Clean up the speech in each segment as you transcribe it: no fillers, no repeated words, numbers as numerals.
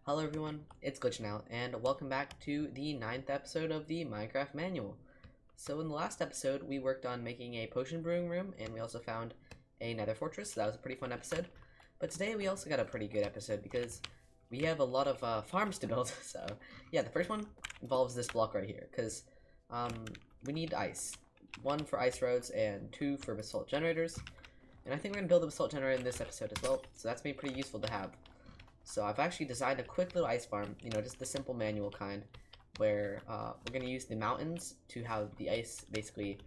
Hello everyone, it's GlitchNOut, and welcome back to the 9th episode of the Minecraft Manual. So in the last episode, we worked on making a potion brewing room, and we also found a nether fortress, so that was a pretty fun episode. But today we also got a pretty good episode, because we have a lot of farms to build. So yeah, the first one involves this block right here, because we need ice. 1 for ice roads, and 2 for basalt generators. And I think we're going to build a basalt generator in this episode as well, so that's been pretty useful to have. So I've actually designed a quick little ice farm, just the simple manual kind, where we're going to use the mountains to have the ice basically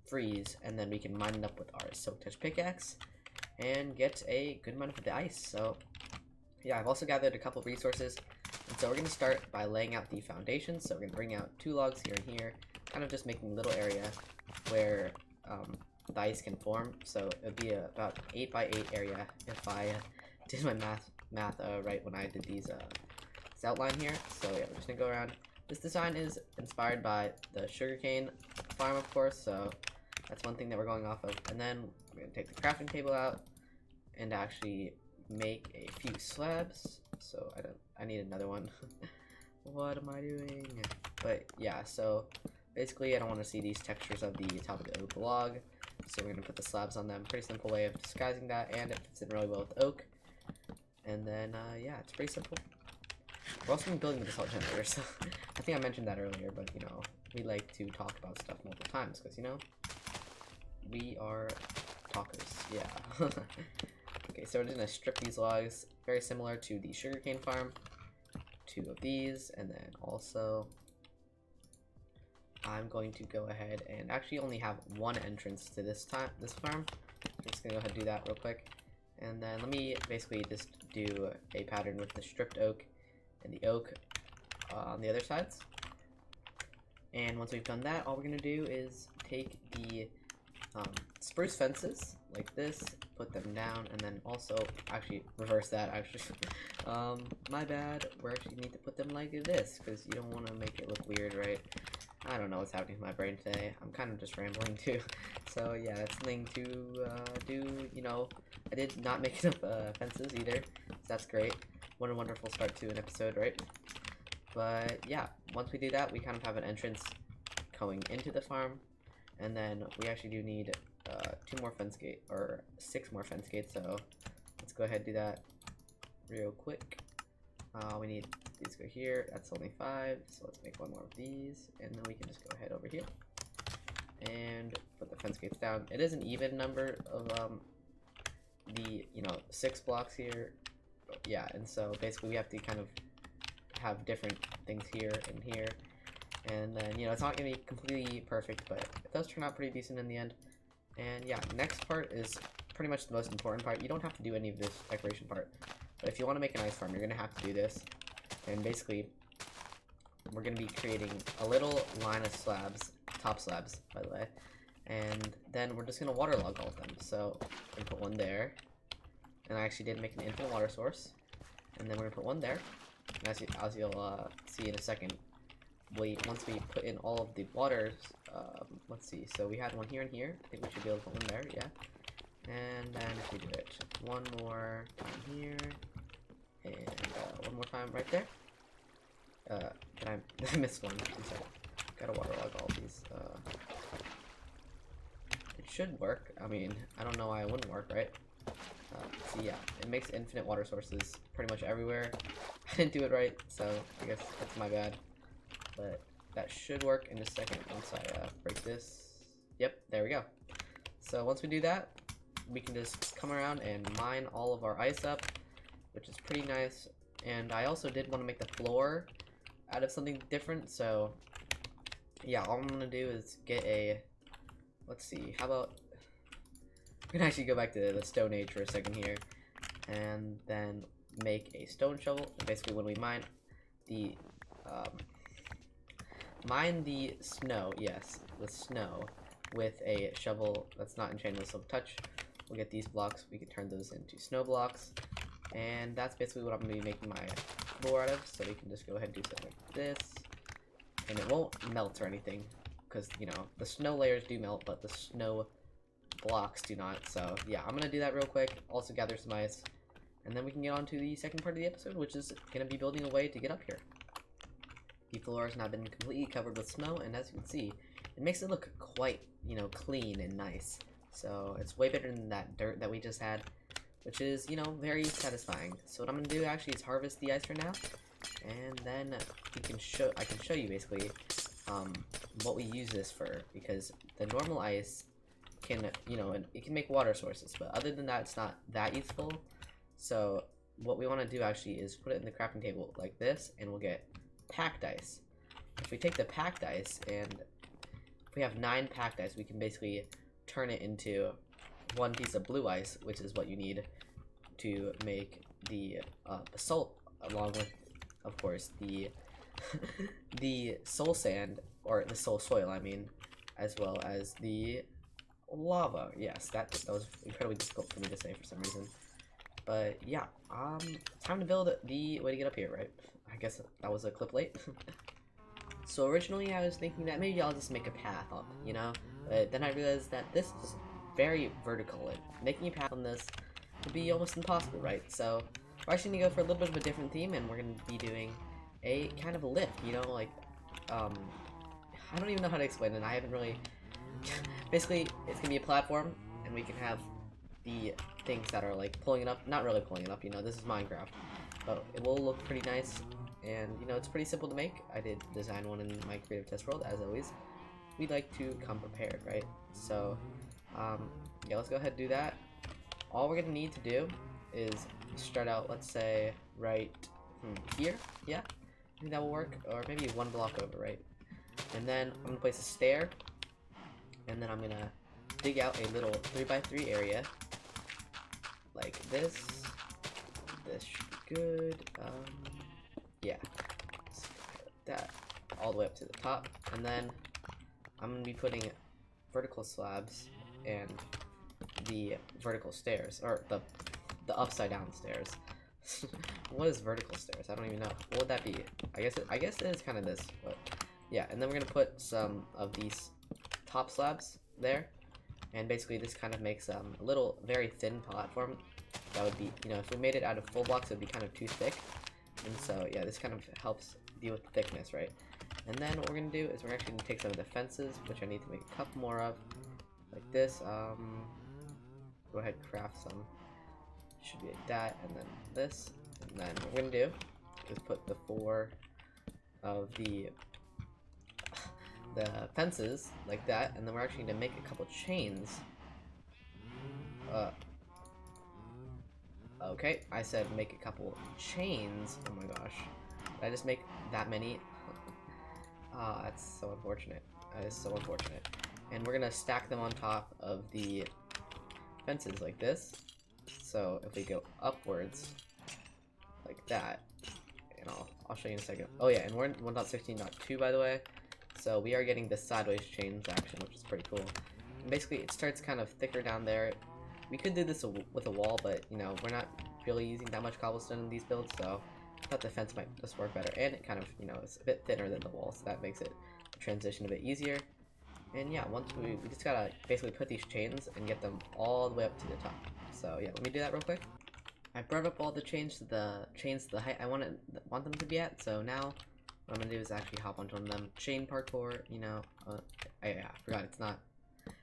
freeze, and then we can mine it up with our silk touch pickaxe and get a good amount of the ice. So yeah, I've also gathered a couple of resources, and so we're going to start by laying out the foundation. So we're going to bring out 2 logs here and here, kind of just making a little area where the ice can form. So it would be about 8 by 8 area if I did my math right when I did these this outline here. So yeah, we're just gonna go around. This design is inspired by the sugarcane farm, of course, so that's one thing that we're going off of. And then we're gonna take the crafting table out and actually make a few slabs. So I need another one. What am I doing? But yeah, so basically I don't want to see these textures of the top of the oak log, so we're gonna put the slabs on them. Pretty simple way of disguising that, and it fits in really well with oak. And then, yeah, it's pretty simple. We're also going to be building the basalt generator, so I think I mentioned that earlier, but, we like to talk about stuff multiple times, because, we are talkers, yeah. Okay, so we're just going to strip these logs, very similar to the sugarcane farm. 2 of these, and then also, I'm going to go ahead and actually only have 1 entrance to this farm. I'm just going to go ahead and do that real quick. And then let me basically just do a pattern with the stripped oak and the oak on the other sides. And once we've done that, all we're going to do is take the spruce fences like this, put them down, and then also actually reverse that. Actually, my bad. We actually need to put them like this because you don't want to make it look weird, right? I don't know what's happening to my brain today. I'm kind of just rambling too. So yeah, that's something to do. I did not make enough fences either, so that's great. What a wonderful start to an episode, right? But yeah, once we do that, we kind of have an entrance going into the farm, and then we actually do need 2 more fence gates, or 6 more fence gates. So let's go ahead and do that real quick. We need these go here. That's only 5, so let's make 1 more of these, and then we can just go ahead over here and put the fence gates down. It is an even number of the 6 blocks here, yeah, and so basically we have to kind of have different things here and here, and then it's not gonna be completely perfect, but it does turn out pretty decent in the end. And yeah, next part is pretty much the most important part. You don't have to do any of this decoration part, but if you want to make an ice farm, you're gonna have to do this. And basically we're gonna be creating a little line of slabs, top slabs by the way, and then we're just gonna waterlog all of them. So I'm gonna put 1 there, and I actually did make an infinite water source, and then we're gonna put 1 there. And as you'll see in a second, once we put in all of the waters, let's see. So we had 1 here and here. I think we should be able to put 1 there, yeah. And then if we do it 1 more time here, and 1 more time right there. I missed 1. I'm sorry. Gotta waterlog all these. It should work. I mean, I don't know why it wouldn't work, right? So yeah, it makes infinite water sources pretty much everywhere. I didn't do it right, so I guess that's my bad. But that should work in a second once I break this. Yep, there we go. So once we do that, we can just come around and mine all of our ice up, which is pretty nice. And I also did want to make the floor out of something different, so yeah, all I'm gonna do is get a, let's see, how about, we're gonna actually go back to the Stone Age for a second here, and then make a stone shovel. And basically when we mine the snow, yes, the snow, with a shovel that's not enchanted with silk touch, we'll get these blocks, we can turn those into snow blocks. And that's basically what I'm going to be making my floor out of, so we can just go ahead and do something like this. And it won't melt or anything, because, the snow layers do melt, but the snow blocks do not. So, yeah, I'm going to do that real quick, also gather some ice, and then we can get on to the second part of the episode, which is going to be building a way to get up here. The floor has now been completely covered with snow, and as you can see, it makes it look quite, you know, clean and nice. So it's way better than that dirt that we just had, which is, you know, very satisfying. So what I'm gonna do actually is harvest the ice right now, and then I can show you basically what we use this for, because the normal ice can, you know, it can make water sources, but other than that, it's not that useful. So what we want to do actually is put it in the crafting table like this, and we'll get packed ice. If we take the packed ice, and if we have 9 packed ice, we can basically turn it into 1 piece of blue ice, which is what you need to make the basalt, along with, of course, the the soul sand, or the soul soil, I mean, as well as the lava. Yes, that was incredibly difficult for me to say for some reason. But yeah, time to build the way to get up here, right? I guess that was a clip late. So originally I was thinking that maybe I'll just make a path up, you know? But then I realized that this is very vertical, and making a path on this would be almost impossible, right? So we're actually gonna go for a little bit of a different theme, and we're gonna be doing a kind of a lift, you know, like, I don't even know how to explain it. I haven't really... Basically, it's gonna be a platform, and we can have the things that are like pulling it up, not really pulling it up, you know, this is Minecraft, but it will look pretty nice, and you know, it's pretty simple to make. I did design one in my creative test world, as always. We like to come prepared, right? So, yeah, let's go ahead and do that. All we're gonna need to do is start out, let's say, right here, yeah, I think that will work, or maybe 1 block over, right? And then I'm gonna place a stair, and then I'm gonna dig out a little 3x3 area, like this. This should be good. Yeah, that all the way up to the top, and then I'm gonna be putting vertical slabs and the vertical stairs, or the upside down stairs. What is vertical stairs? I don't even know. What would that be? I guess it is kind of this, but yeah. And then we're gonna put some of these top slabs there, and basically this kind of makes a little very thin platform that would be, you know, if we made it out of full blocks, it would be kind of too thick, and so yeah, this kind of helps deal with the thickness, right? And then what we're gonna do is we're actually gonna take some of the fences, which I need to make a couple more of, like this. Go ahead, craft some. Should be like that, and then this, and then what we're gonna do is put the 4 of the fences like that, and then we're actually gonna make a couple chains. Okay, I said make a couple chains. Oh my gosh, did I just make that many? Ah, that's so unfortunate. That is so unfortunate. And we're gonna stack them on top of the fences like this. So if we go upwards like that, and I'll show you in a second. Oh yeah, and we're in 1.16.2 by the way, so we are getting the sideways chains action, which is pretty cool. And basically, it starts kind of thicker down there. We could do this with a wall, but you know, we're not really using that much cobblestone in these builds, so I thought the fence might just work better. And it kind of, you know, it's a bit thinner than the wall, so that makes it transition a bit easier. And yeah, once we just gotta basically put these chains and get them all the way up to the top. So yeah, let me do that real quick. I brought up all the chains to the height I want them to be at. So now what I'm gonna do is actually hop onto one of them. Chain parkour, you know. I forgot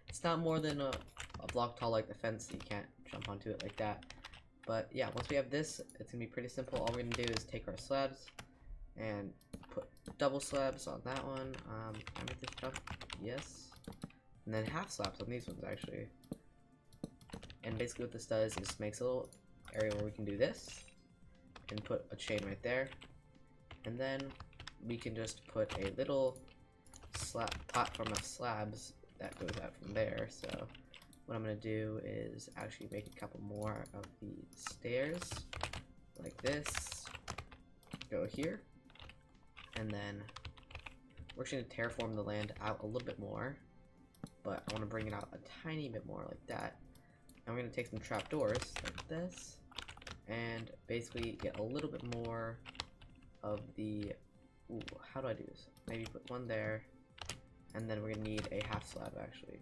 it's not more than a block tall like the fence. So you can't jump onto it like that. But yeah, once we have this, it's gonna be pretty simple. All we're gonna do is take our slabs and put double slabs on that one. Can I make this jump? Yes. And then half slabs on these ones actually. And basically what this does is makes a little area where we can do this and put a chain right there, and then we can just put a little platform of slabs that goes out from there. So what I'm gonna do is actually make a couple more of the stairs like this, go here, and then we're actually gonna terraform the land out a little bit more, but I want to bring it out a tiny bit more like that. And we're going to take some trapdoors like this, and basically get a little bit more of the, ooh, how do I do this? Maybe put one there, and then we're going to need a half slab actually,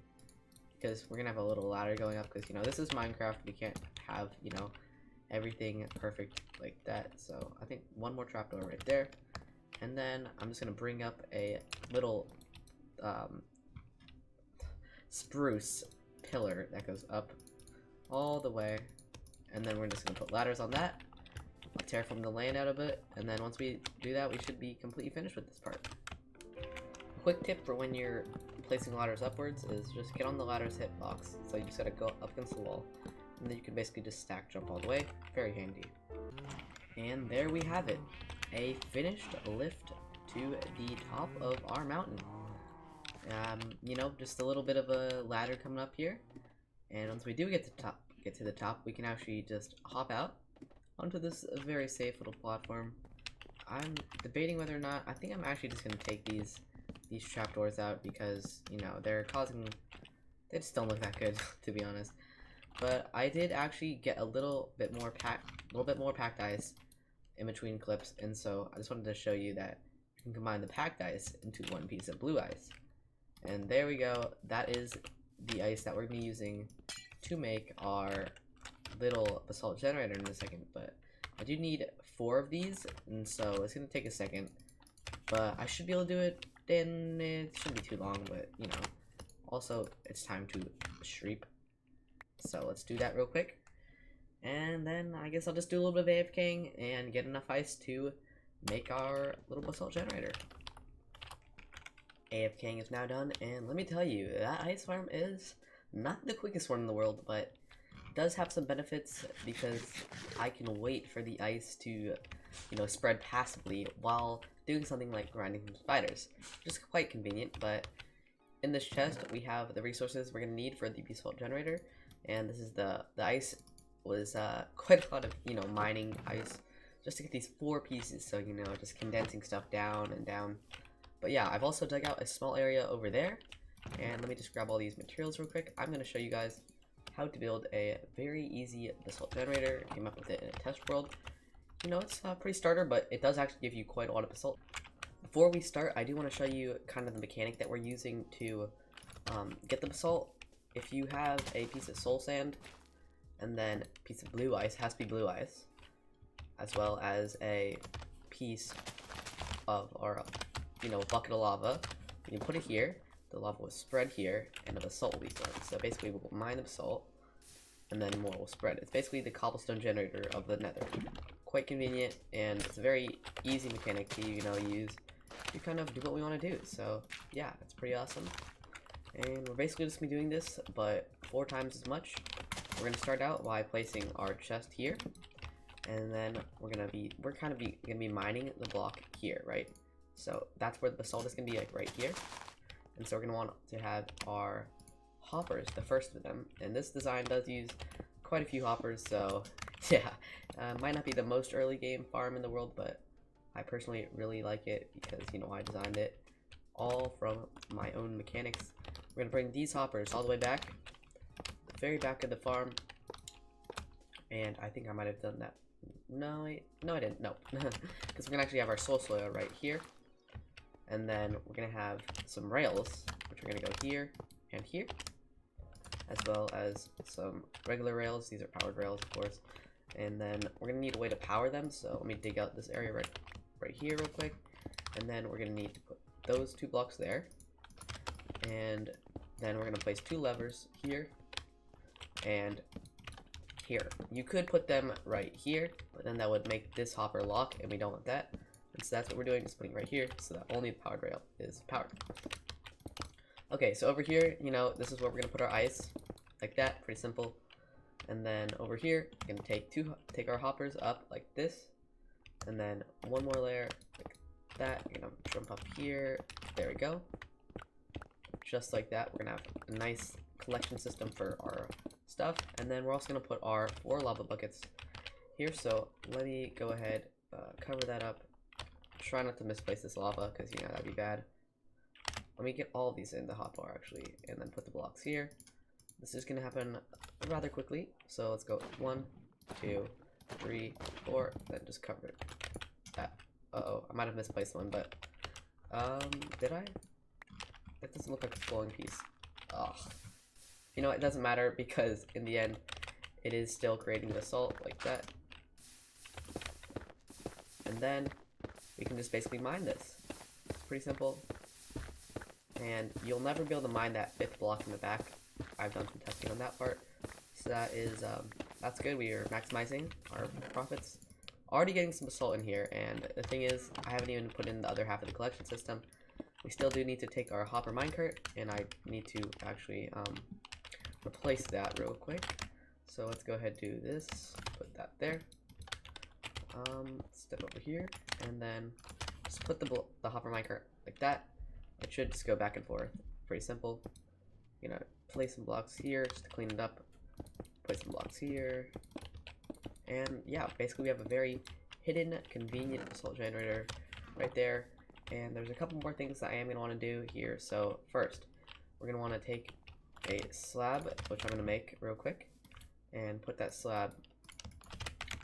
because we're going to have a little ladder going up, because, you know, this is Minecraft, we can't have, you know, everything perfect like that. So I think one more trapdoor right there. And then I'm just gonna bring up a little spruce pillar that goes up all the way. And then we're just gonna put ladders on that. I'll terraform the land out a bit, and then once we do that, we should be completely finished with this part. A quick tip for when you're placing ladders upwards is just get on the ladder's hitbox. So you just gotta go up against the wall, and then you can basically just stack jump all the way. Very handy. And there we have it, a finished lift to the top of our mountain. You know, just a little bit of a ladder coming up here, and once we do get to the top, we can actually just hop out onto this very safe little platform. I'm debating whether or not, I think I'm actually just gonna take these trapdoors out because, you know, they just don't look that good to be honest. But I did actually get a little bit more packed ice in between clips, and so I just wanted to show you that you can combine the packed ice into one piece of blue ice. And there we go. That is the ice that we're gonna be using to make our little basalt generator in a second. But I do need 4 of these, and so it's gonna take a second, but I should be able to do it, and it shouldn't be too long. But you know, also it's time to sleep, so let's do that real quick, and then I guess I'll just do a little bit of AFKing and get enough ice to make our little basalt generator. AFKing is now done, and let me tell you, that ice farm is not the quickest one in the world, but it does have some benefits because I can wait for the ice to, you know, spread passively while doing something like grinding some spiders, which is quite convenient. But in this chest, we have the resources we're gonna need for the basalt generator, and this is the ice was quite a lot of, you know, mining ice just to get these 4 pieces. So, you know, just condensing stuff down and down. But yeah, I've also dug out a small area over there, and let me just grab all these materials real quick. I'm going to show you guys how to build a very easy basalt generator. I came up with it in a test world. You know, it's pretty starter, but it does actually give you quite a lot of basalt. Before we start, I do want to show you kind of the mechanic that we're using to get the basalt. If you have a piece of soul sand and then a piece of blue ice, has to be blue ice, as well as a piece of our, you know, bucket of lava. You put it here, the lava will spread here, and the basalt will be formed. So basically we'll mine the basalt, and then more will spread. It's basically the cobblestone generator of the nether. Quite convenient, and it's a very easy mechanic to, you know, use to kind of do what we want to do. So yeah, it's pretty awesome. And we're basically just gonna be doing this, but 4 times as much. We're gonna start out by placing our chest here, and then we're gonna be mining the block here, right? So that's where the basalt is going to be, like right here. And so we're going to want to have our hoppers, the first of them. And this design does use quite a few hoppers, so yeah. Might not be the most early game farm in the world, but I personally really like it because, you know, I designed it all from my own mechanics. We're going to bring these hoppers all the way back, the very back of the farm. And I think I might have done that. No, I didn't. No. Because we're going to actually have our soul soil right here. And then we're going to have some rails, which are going to go here and here, as well as some regular rails. These are powered rails, of course. And then we're going to need a way to power them, so let me dig out this area right here real quick. And then we're going to need to put those 2 blocks there. And then we're going to place 2 levers here and here. You could put them right here, but then that would make this hopper lock, and we don't want that. And so that's what we're doing, is putting right here, so that only the powered rail is powered. Okay, so over here, you know, this is where we're gonna put our ice, like that, pretty simple. And then over here, we're gonna take our hoppers up like this, and then 1 more layer like that. We're gonna jump up here. There we go. Just like that. We're gonna have a nice collection system for our stuff, and then we're also gonna put our 4 lava buckets here. So let me go ahead, cover that up. Try not to misplace this lava, because, you know, that'd be bad. Let me get all of these in the hotbar, actually, and then put the blocks here. This is going to happen rather quickly, so let's go 1, 2, 3, 4, then just cover it. That. Uh-oh, I might have misplaced one, but, did I? That doesn't look like a flowing piece. Ugh. You know, it doesn't matter, because in the end, it is still creating the salt, like that. and then we can just basically mine this. It's pretty simple, and you'll never be able to mine that 5th block in the back. I've done some testing on that part, so that is that's good. We are maximizing our profits. Already getting some basalt in here, and the thing is, I haven't even put in the other half of the collection system. We still do need to take our hopper minecart, and I need to actually replace that real quick. So let's go ahead and do this, put that there. Step over here, and then just put the hopper minecart like that. It should just go back and forth. Pretty simple. You know, place some blocks here just to clean it up. Put some blocks here. And yeah, basically we have a very hidden, convenient basalt generator right there. And there's a couple more things that I am going to want to do here. So first, we're going to want to take a slab, which I'm going to make real quick, and put that slab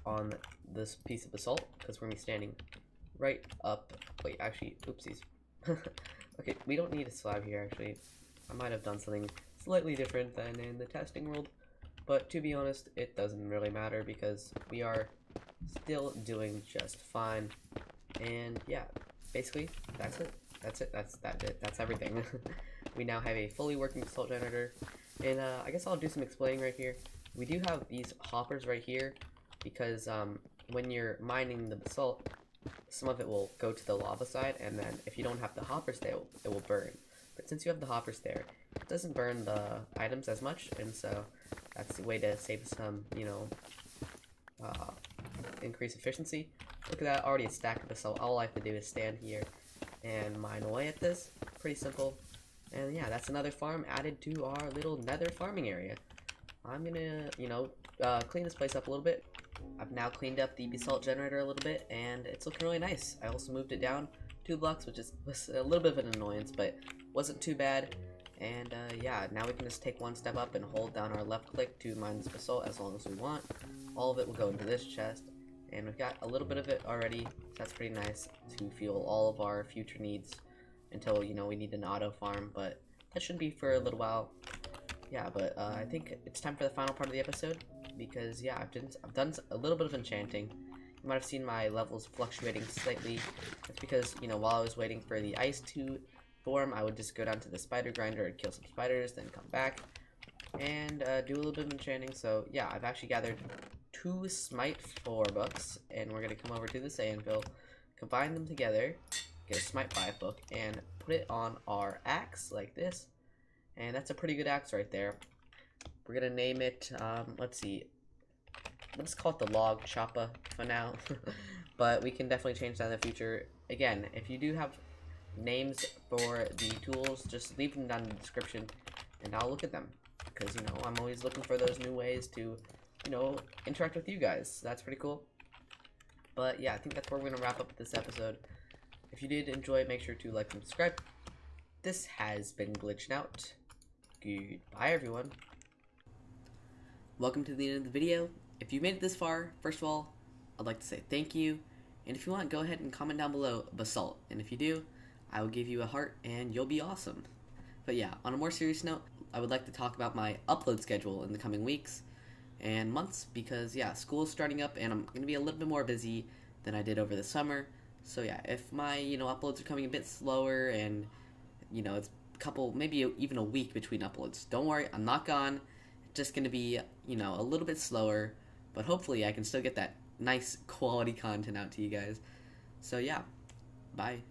on this piece of basalt, because we're going to be standing right up. Wait, actually, oopsies. Okay, we don't need a slab here, actually. I might have done something slightly different than in the testing world, but to be honest, it doesn't really matter because we are still doing just fine. And yeah, basically, that's it. That's everything. We now have a fully working basalt generator, and I guess I'll do some explaining right here. We do have these hoppers right here because when you're mining the basalt, some of it will go to the lava side, and then if you don't have the hoppers there, it will burn. But since you have the hoppers there, it doesn't burn the items as much, and so that's the way to save some, you know, increase efficiency. Look at that, already a stack of basalt. All I have to do is stand here and mine away at this. Pretty simple. And yeah, that's another farm added to our little nether farming area. I'm gonna, you know, clean this place up a little bit. I've now cleaned up the basalt generator a little bit, and it's looking really nice. I also moved it down 2 blocks, which was a little bit of an annoyance, but wasn't too bad. And yeah, now we can just take one step up and hold down our left click to mine this basalt as long as we want. All of it will go into this chest, and we've got a little bit of it already, so that's pretty nice to fuel all of our future needs until, you know, we need an auto farm, but that should be for a little while. Yeah, but I think it's time for the final part of the episode, because yeah, I've done a little bit of enchanting. You might have seen my levels fluctuating slightly. That's because, you know, while I was waiting for the ice to form, I would just go down to the spider grinder and kill some spiders, then come back and do a little bit of enchanting. So yeah, I've actually gathered 2 smite 4 books, and we're gonna come over to this anvil, combine them together, get a smite 5 book, and put it on our axe like this. And that's a pretty good axe right there. We're gonna name it, let's see, let's call it the log choppa for now. But we can definitely change that in the future. Again, if you do have names for the tools, just leave them down in the description and I'll look at them, because, you know, I'm always looking for those new ways to, you know, interact with you guys. So that's pretty cool. But yeah, I think that's where we're gonna wrap up this episode. If you did enjoy it, make sure to like and subscribe. This has been GlitchNOut. Goodbye, everyone. Welcome to the end of the video. If you made it this far, first of all, I'd like to say thank you. And if you want, go ahead and comment down below basalt. And if you do, I will give you a heart and you'll be awesome. But yeah, on a more serious note, I would like to talk about my upload schedule in the coming weeks and months, because yeah, school is starting up and I'm going to be a little bit more busy than I did over the summer. So yeah, if my, you know, uploads are coming a bit slower and, you know, it's a couple, maybe even a week between uploads, don't worry, I'm not gone. It's just going to be, you know, a little bit slower, but hopefully I can still get that nice quality content out to you guys. So yeah, bye.